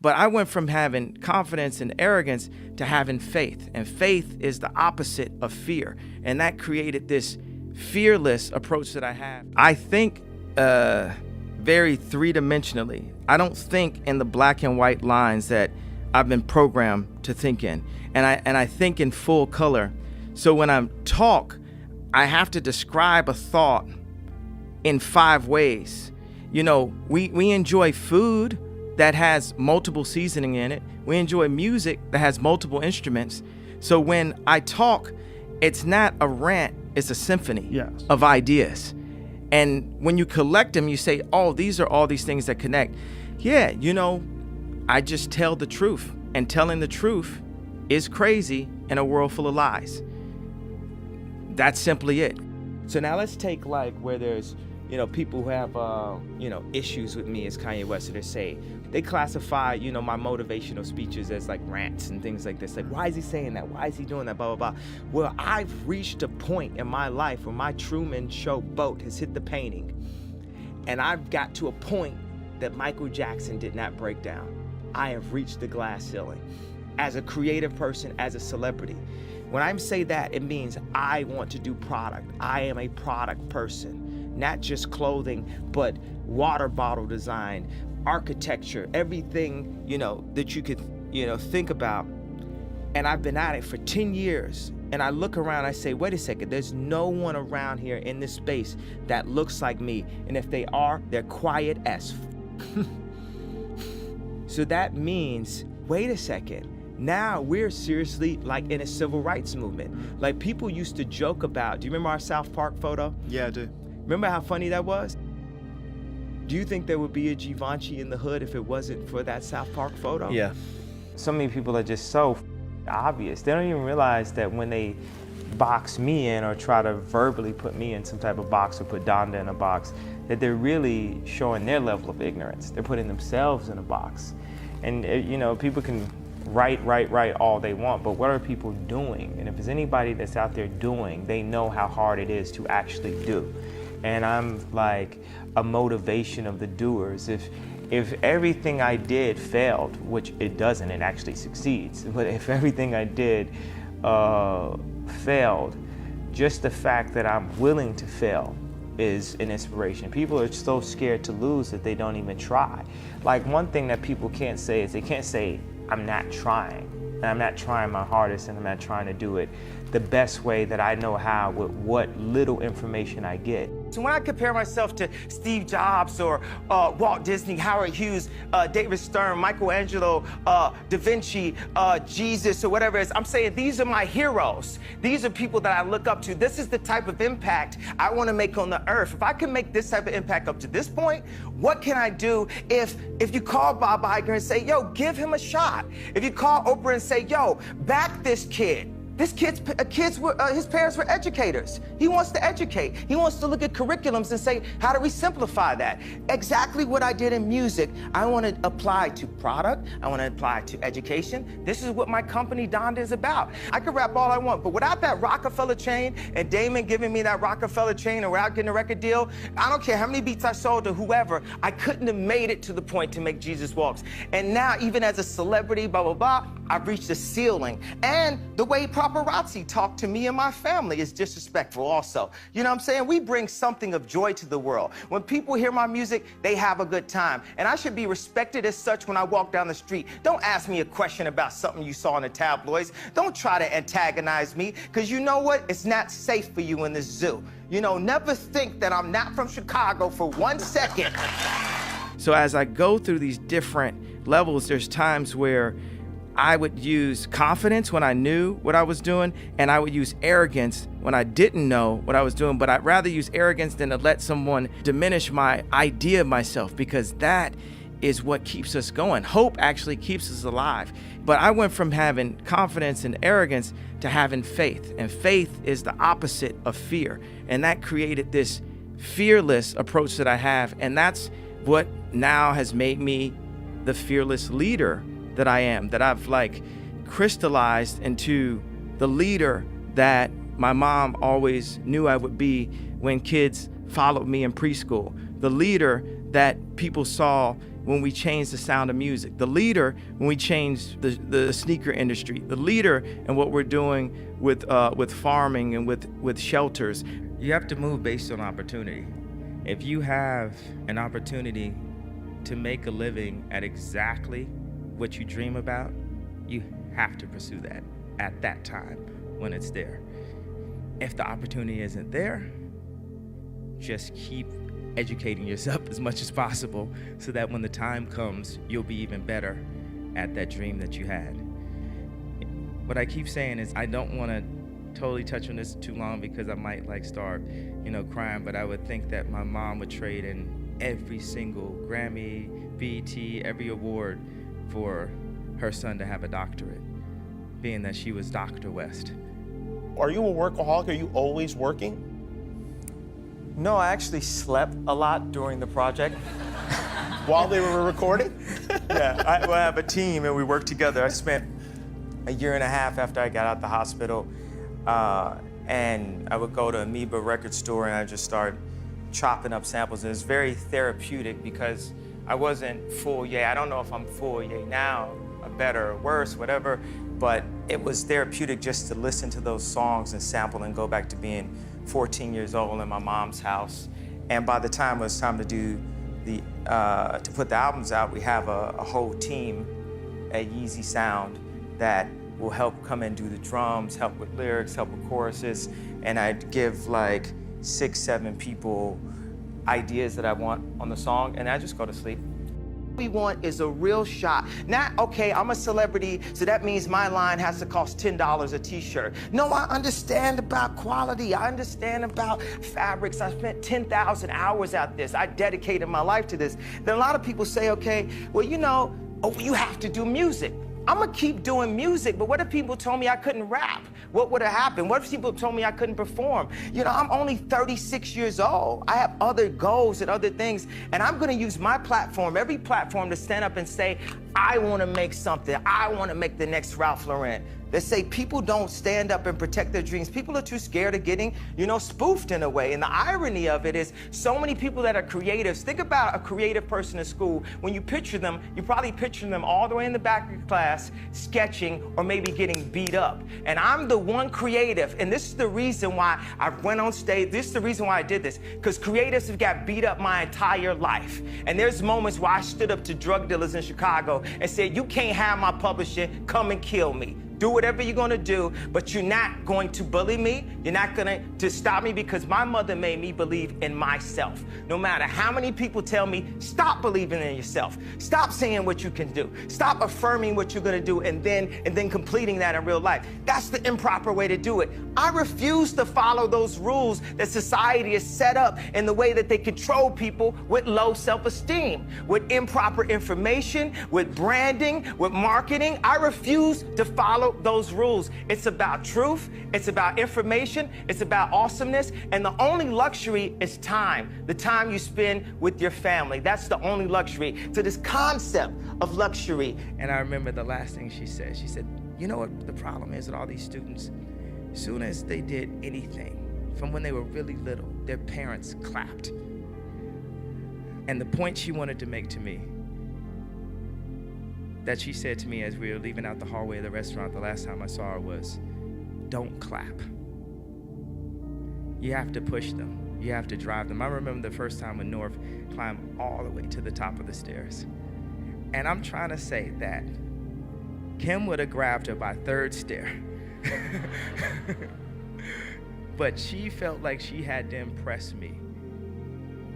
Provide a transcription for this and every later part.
But I went from having confidence and arrogance to having faith. And faith is the opposite of fear. And that created this fearless approach that I have. I think very three-dimensionally. I don't think in the black and white lines that I've been programmed to think in. And I think in full color. So when I talk, I have to describe a thought in 5 ways. You know, we enjoy food that has multiple seasoning in it. We enjoy music that has multiple instruments. So when I talk, it's not a rant, it's a symphony of ideas. And when you collect them, you say, oh, these are all these things that connect. Yeah, you know, I just tell the truth. And telling the truth is crazy in a world full of lies. That's simply it. So now let's take like where there's, you know, people who have, issues with me as Kanye West, so they classify, you know, my motivational speeches as like rants and things like this. Like, why is he saying that? Why is he doing that? Blah, blah, blah. Well, I've reached a point in my life where my Truman Show boat has hit the painting. And I've got to a point that Michael Jackson did not break down. I have reached the glass ceiling. As a creative person, as a celebrity. When I say that, it means I want to do product. I am a product person, not just clothing, but water bottle design, architecture, everything, you know, that you could, you know, think about. And I've been at it for 10 years. And I look around, I say, wait a second, there's no one around here in this space that looks like me. And if they are, they're quiet as So that means, wait a second, now we're seriously like in a civil rights movement. Like people used to joke about, do you remember our South Park photo? Yeah, I do. Remember how funny that was? Do you think there would be a Givenchy in the hood if it wasn't for that South Park photo? Yeah. So many people are just so obvious. They don't even realize that when they box me in or try to verbally put me in some type of box or put Donda in a box, that they're really showing their level of ignorance. They're putting themselves in a box. And you know, people can write all they want, but what are people doing? And if there's anybody that's out there doing, they know how hard it is to actually do. And I'm like a motivation of the doers. If everything I did failed, which it doesn't, it actually succeeds, but if everything I did failed, just the fact that I'm willing to fail is an inspiration. People are so scared to lose that they don't even try. Like one thing that people can't say is they can't say, I'm not trying. And I'm not trying my hardest and I'm not trying to do it the best way that I know how with what little information I get. So when I compare myself to Steve Jobs or Walt Disney, Howard Hughes, David Stern, Michelangelo, Da Vinci, Jesus, or whatever it is, I'm saying these are my heroes. These are people that I look up to. This is the type of impact I want to make on the earth. If I can make this type of impact up to this point, what can I do if you call Bob Iger and say, yo, give him a shot? If you call Oprah and say, yo, back this kid. His parents were educators. He wants to educate. He wants to look at curriculums and say, how do we simplify that? Exactly what I did in music, I want to apply to product. I want to apply to education. This is what my company, Donda, is about. I can rap all I want, but without that Rockefeller chain and Damon giving me that Rockefeller chain and without getting a record deal, I don't care how many beats I sold to whoever, I couldn't have made it to the point to make Jesus Walks. And now, even as a celebrity, blah, blah, blah, I've reached a ceiling. And the way paparazzi talk to me and my family is disrespectful also. You know what I'm saying? We bring something of joy to the world. When people hear my music, they have a good time. And I should be respected as such when I walk down the street. Don't ask me a question about something you saw in the tabloids. Don't try to antagonize me, because you know what? It's not safe for you in this zoo. You know, never think that I'm not from Chicago for 1 second. So as I go through these different levels, there's times where I would use confidence when I knew what I was doing, and I would use arrogance when I didn't know what I was doing. But I'd rather use arrogance than to let someone diminish my idea of myself, because that is what keeps us going. Hope actually keeps us alive. But I went from having confidence and arrogance to having faith. And faith is the opposite of fear. And that created this fearless approach that I have. And that's what now has made me the fearless leader that I am, that I've like crystallized into the leader that my mom always knew I would be when kids followed me in preschool, the leader that people saw when we changed the sound of music, the leader when we changed the sneaker industry, the leader in what we're doing with farming and with shelters. You have to move based on opportunity. If you have an opportunity to make a living at exactly what you dream about, you have to pursue that at that time when it's there. If the opportunity isn't there, just keep educating yourself as much as possible so that when the time comes, you'll be even better at that dream that you had. What I keep saying is I don't want to totally touch on this too long because I might start, crying, but I would think that my mom would trade in every single Grammy, BET, every award for her son to have a doctorate, being that she was Dr. West. Are you a workaholic? Are you always working? No, I actually slept a lot during the project. While they were recording? Yeah, I have a team and we work together. I spent a year and a half after I got out the hospital, and I would go to Amoeba record store and I just start chopping up samples. And it's very therapeutic because I wasn't full yay. I don't know if I'm full yay now, or better or worse, whatever, but it was therapeutic just to listen to those songs and sample and go back to being 14 years old in my mom's house. And by the time it was time to do to put the albums out, we have a whole team at Yeezy Sound that will help come and do the drums, help with lyrics, help with choruses, and I'd give 6, 7 people ideas that I want on the song, and I just go to sleep. We want is a real shot. Not, okay, I'm a celebrity, so that means my line has to cost $10 a t-shirt. No, I understand about quality. I understand about fabrics. I spent 10,000 hours at this. I dedicated my life to this. Then a lot of people say, okay, well, you have to do music. I'm gonna keep doing music, but what if people told me I couldn't rap? What would have happened? What if people told me I couldn't perform? I'm only 36 years old. I have other goals and other things, and I'm gonna use my platform, every platform, to stand up and say, I wanna make something. I wanna make the next Ralph Lauren. They say people don't stand up and protect their dreams. People are too scared of getting, spoofed in a way. And the irony of it is so many people that are creatives. Think about a creative person in school. When you picture them, you probably picture them all the way in the back of your class, sketching or maybe getting beat up. And I'm the one creative, and this is the reason why I went on stage. This is the reason why I did this, because creatives have got beat up my entire life. And there's moments where I stood up to drug dealers in Chicago and said, you can't have my publishing, come and kill me. Do whatever you're gonna do, but you're not going to bully me. You're not gonna stop me, because my mother made me believe in myself. No matter how many people tell me, stop believing in yourself. Stop saying what you can do. Stop affirming what you're gonna do and then completing that in real life. That's the improper way to do it. I refuse to follow those rules that society has set up in the way that they control people with low self-esteem, with improper information, with branding, with marketing. I refuse to follow those rules. It's about truth, it's about information, it's about awesomeness, and the only luxury is time. The time you spend with your family. That's the only luxury. So this concept of luxury. And I remember the last thing she said. She said, you know what the problem is with all these students? As soon as they did anything, from when they were really little, their parents clapped. And the point she wanted to make to me, that she said to me as we were leaving out the hallway of the restaurant the last time I saw her, was, don't clap. You have to push them. You have to drive them. I remember the first time when North climbed all the way to the top of the stairs. And I'm trying to say that Kim would have grabbed her by third stair. But she felt like she had to impress me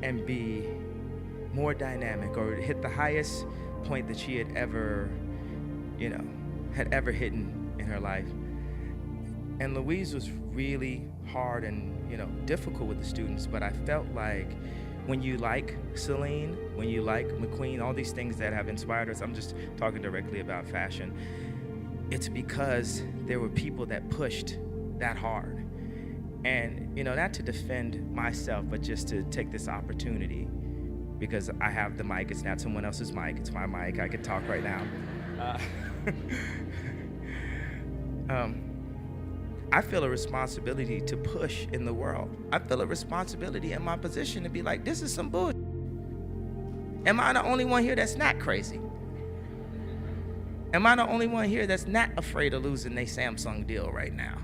and be more dynamic, or hit the highest point that she had ever hit in her life. And Louise was really hard and difficult with the students, but I felt like when you like Celine, when you like McQueen, all these things that have inspired us, I'm just talking directly about fashion, it's because there were people that pushed that hard. And not to defend myself, but just to take this opportunity, because I have the mic. It's not someone else's mic. It's my mic. I can talk right now. I feel a responsibility to push in the world. I feel a responsibility in my position to be like, this is some bullshit. Am I the only one here that's not crazy? Am I the only one here that's not afraid of losing their Samsung deal right now?